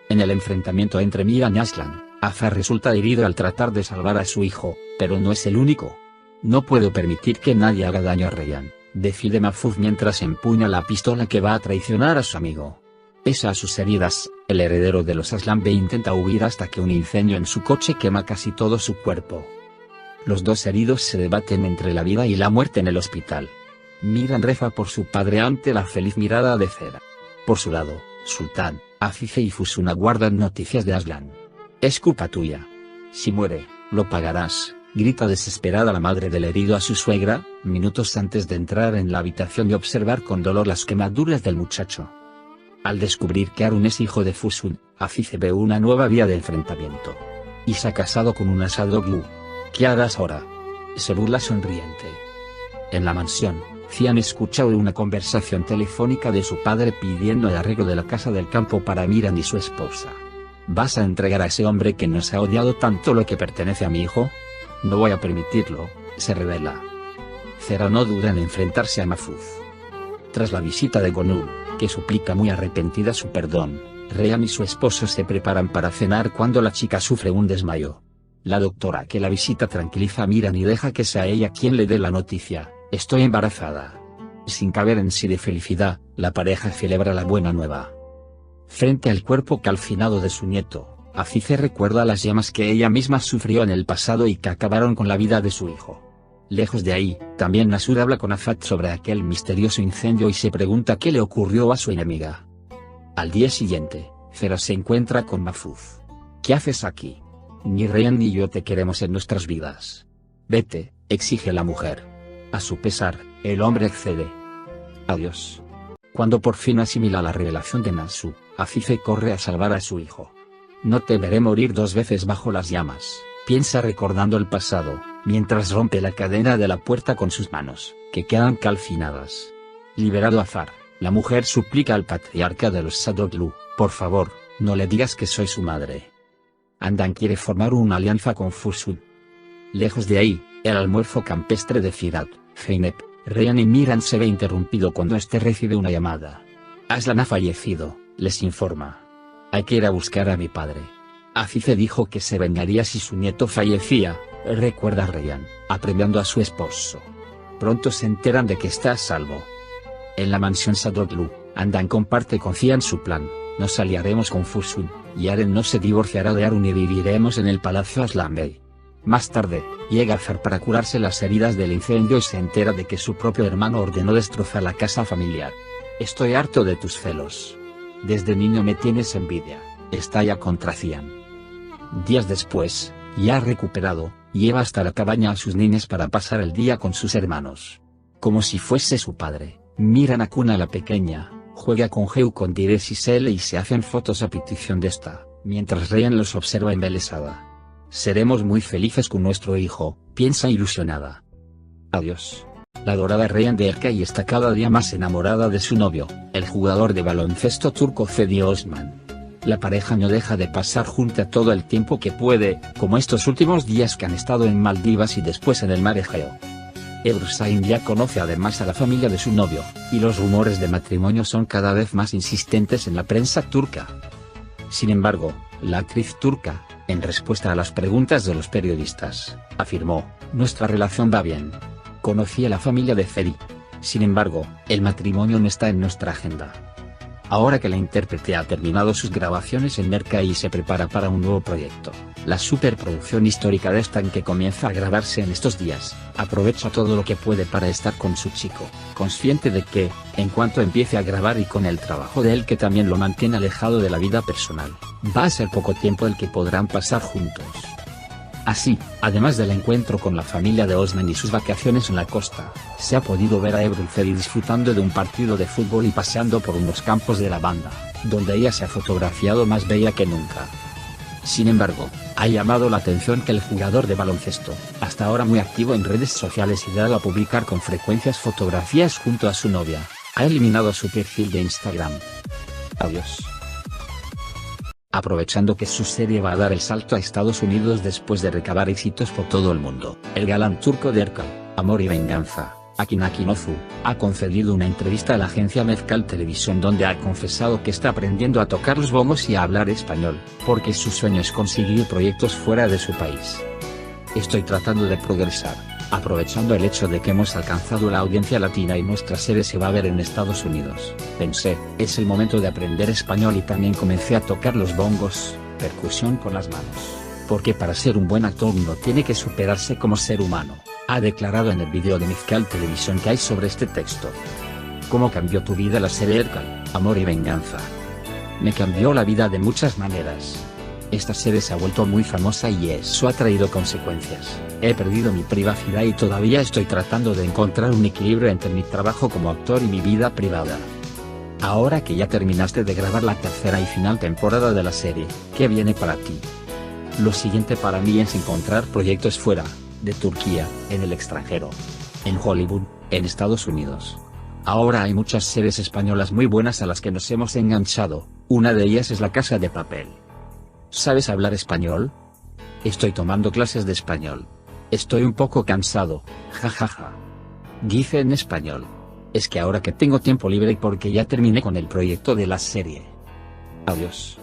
En el enfrentamiento entre Miran y Aslan, Azar resulta herido al tratar de salvar a su hijo, pero no es el único. No puedo permitir que nadie haga daño a Rayyan, decide Mahfouz mientras empuña la pistola que va a traicionar a su amigo. Pese a sus heridas, el heredero de los Aslan Bey intenta huir hasta que un incendio en su coche quema casi todo su cuerpo. Los dos heridos se debaten entre la vida y la muerte en el hospital. Miran reza por su padre ante la feliz mirada de Cera. Por su lado, Sultán, Afife y Fusuna guardan noticias de Aslan. Es culpa tuya. Si muere, lo pagarás, grita desesperada la madre del herido a su suegra, minutos antes de entrar en la habitación y observar con dolor las quemaduras del muchacho. Al descubrir que Harun es hijo de Fusun, Afife ve una nueva vía de enfrentamiento. Y se ha casado con una Sadoglu. ¿Qué harás ahora? Se burla sonriente. En la mansión, Cian escucha una conversación telefónica de su padre pidiendo el arreglo de la casa del campo para Miran y su esposa. ¿Vas a entregar a ese hombre que nos ha odiado tanto lo que pertenece a mi hijo? No voy a permitirlo, se revela. Cera no duda en enfrentarse a Mahfouz. Tras la visita de Gonul, que suplica muy arrepentida su perdón, Rayyan y su esposo se preparan para cenar cuando la chica sufre un desmayo. La doctora que la visita tranquiliza a Miran y deja que sea ella quien le dé la noticia: estoy embarazada. Sin caber en sí de felicidad, la pareja celebra la buena nueva. Frente al cuerpo calcinado de su nieto, Afife recuerda las llamas que ella misma sufrió en el pasado y que acabaron con la vida de su hijo. Lejos de ahí, también Nasur habla con Afat sobre aquel misterioso incendio y se pregunta qué le ocurrió a su enemiga. Al día siguiente, Cera se encuentra con Mahfouz. ¿Qué haces aquí? Ni Rayyan ni yo te queremos en nuestras vidas. Vete, exige la mujer. A su pesar, el hombre accede. Adiós. Cuando por fin asimila la revelación de Nasur, Afife corre a salvar a su hijo. No te veré morir dos veces bajo las llamas, piensa recordando el pasado, mientras rompe la cadena de la puerta con sus manos, que quedan calcinadas. Liberado Azar, la mujer suplica al patriarca de los Sadoglu: por favor, no le digas que soy su madre. Andan quiere formar una alianza con Fusun. Lejos de ahí, el almuerzo campestre de Firat, Zeynep, Rayyan y Miran se ve interrumpido cuando este recibe una llamada. Aslan ha fallecido, les informa. Hay que ir a buscar a mi padre. Afife dijo que se vengaría si su nieto fallecía, recuerda Rayyan, apremiando a su esposo. Pronto se enteran de que está a salvo. En la mansión Sadoglu, Andan comparte con Cian su plan: nos aliaremos con Fusun, y Aren no se divorciará de Harun y viviremos en el palacio Aslan Bey. Más tarde, llega Azar para curarse las heridas del incendio y se entera de que su propio hermano ordenó destrozar la casa familiar. Estoy harto de tus celos. Desde niño me tienes envidia, estalla contra Cian. Días después, ya recuperado, lleva hasta la cabaña a sus niñas para pasar el día con sus hermanos. Como si fuese su padre, Miran acuna a la pequeña, juega con Heu con Tires y Sele y se hacen fotos a petición de esta, mientras Rayyan los observa embelesada. Seremos muy felices con nuestro hijo, piensa ilusionada. Adiós. La dorada Rayyan de Erkay está cada día más enamorada de su novio, el jugador de baloncesto turco Fedi Osman. La pareja no deja de pasar junta todo el tiempo que puede, como estos últimos días que han estado en Maldivas y después en el mar Egeo. Ebrusain ya conoce además a la familia de su novio, y los rumores de matrimonio son cada vez más insistentes en la prensa turca. Sin embargo, la actriz turca, en respuesta a las preguntas de los periodistas, afirmó: nuestra relación va bien. Conocí a la familia de Fedi. Sin embargo, el matrimonio no está en nuestra agenda. Ahora que la intérprete ha terminado sus grabaciones en Merca y se prepara para un nuevo proyecto, la superproducción histórica de Stan que comienza a grabarse en estos días, aprovecha todo lo que puede para estar con su chico, consciente de que, en cuanto empiece a grabar y con el trabajo de él que también lo mantiene alejado de la vida personal, va a ser poco tiempo el que podrán pasar juntos. Así, además del encuentro con la familia de Osman y sus vacaciones en la costa, se ha podido ver a Ebru Fedi disfrutando de un partido de fútbol y paseando por unos campos de lavanda, donde ella se ha fotografiado más bella que nunca. Sin embargo, ha llamado la atención que el jugador de baloncesto, hasta ahora muy activo en redes sociales y dado a publicar con frecuencias fotografías junto a su novia, ha eliminado su perfil de Instagram. Adiós. Aprovechando que su serie va a dar el salto a Estados Unidos después de recabar éxitos por todo el mundo, el galán turco de Erkal, Amor y Venganza, Akin Akinozu, ha concedido una entrevista a la agencia Mezcal Televisión donde ha confesado que está aprendiendo a tocar los bongos y a hablar español, porque su sueño es conseguir proyectos fuera de su país. Estoy tratando de progresar, aprovechando el hecho de que hemos alcanzado la audiencia latina y nuestra serie se va a ver en Estados Unidos. Pensé, es el momento de aprender español y también comencé a tocar los bongos, percusión con las manos. Porque para ser un buen actor uno tiene que superarse como ser humano, ha declarado en el vídeo de Mezcal Televisión que hay sobre este texto. ¿Cómo cambió tu vida la serie Ercal, Amor y Venganza? Me cambió la vida de muchas maneras. Esta serie se ha vuelto muy famosa y eso ha traído consecuencias. He perdido mi privacidad y todavía estoy tratando de encontrar un equilibrio entre mi trabajo como actor y mi vida privada. Ahora que ya terminaste de grabar la tercera y final temporada de la serie, ¿qué viene para ti? Lo siguiente para mí es encontrar proyectos fuera de Turquía, en el extranjero, en Hollywood, en Estados Unidos. Ahora hay muchas series españolas muy buenas a las que nos hemos enganchado, una de ellas es La Casa de Papel. ¿Sabes hablar español? Estoy tomando clases de español. Estoy un poco cansado, jajaja. Dice en español. Es que ahora que tengo tiempo libre y porque ya terminé con el proyecto de la serie. Adiós.